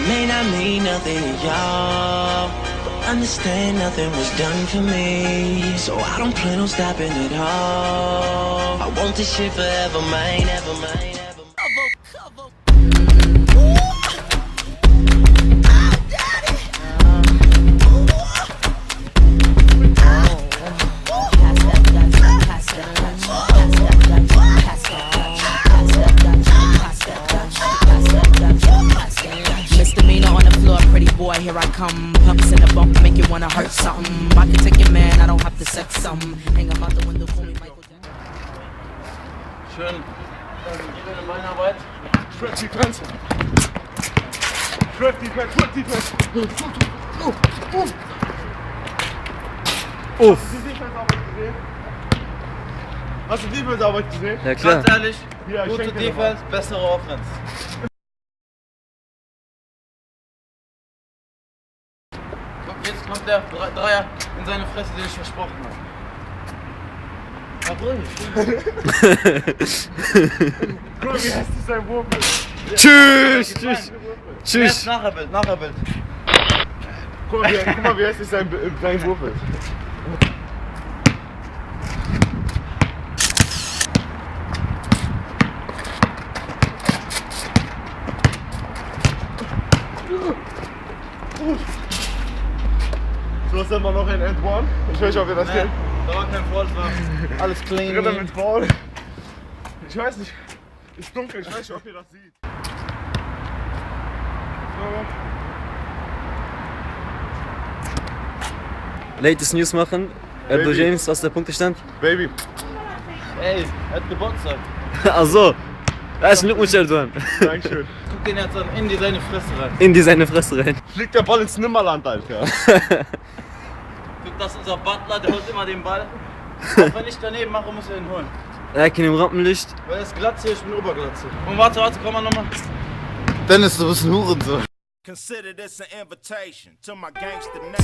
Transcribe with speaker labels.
Speaker 1: may not mean nothing to y'all, but understand nothing was done for me. So I don't plan on stopping at all. I want this shit forever, man, ever, man, ever.
Speaker 2: Misdemeanor on the floor, pretty boy, here I come. Pumps in the bump, make you wanna hurt something. I can take your man, I don't have to sex some. Hang him out the window for me, Michael Jackson.
Speaker 3: Schön. Schöne Beinarbeit.
Speaker 4: Shred Defense. Shred Defense. Shred Defense.
Speaker 5: Uff.
Speaker 4: Hast du die Defense-Arbeit gesehen?
Speaker 5: Ja klar.
Speaker 3: Ganz ehrlich,
Speaker 4: Ja, ich
Speaker 3: gute
Speaker 4: schenke dir
Speaker 3: Defense, bessere Offense. Guck, jetzt kommt der Dreier in seine Fresse, den ich versprochen habe. War ruhig.
Speaker 4: Guck mal, wie hässlich sein Wurf ist.
Speaker 5: Tschüss, tschüss, tschüss.
Speaker 3: Nachherbild, Nachherbild.
Speaker 4: Guck mal, wie hässlich sein Wurf ist. So ist immer noch ein End One. Ich weiß nicht, ob ihr das kennt.
Speaker 3: Da war kein Foul, war alles clean.
Speaker 4: Dritter mit Foul. Ich weiß nicht. Ist dunkel, ich weiß nicht, ob ihr das seht.
Speaker 5: Latest News machen. LeBron James, was ist der Punktestand?
Speaker 4: Baby.
Speaker 3: Ey, er hat Geburtstag.
Speaker 5: Ach so. Herzlichen Glückwunsch, Erdogan.
Speaker 4: Dankeschön.
Speaker 3: Guck den jetzt an, in die seine Fresse rein.
Speaker 5: In die seine Fresse rein.
Speaker 4: Fliegt der Ball ins Nimmerland, Alter.
Speaker 3: Guck, das ist unser Butler, der holt immer den Ball. Auch wenn ich daneben mache, muss er ihn holen.
Speaker 5: Leck in dem Rampenlicht.
Speaker 3: Weil er ist Glatze, ich bin Oberglatze. Und warte, komm mal nochmal.
Speaker 6: Dennis, du bist ein Hurensohn.
Speaker 7: Consider this an invitation to my gangster name.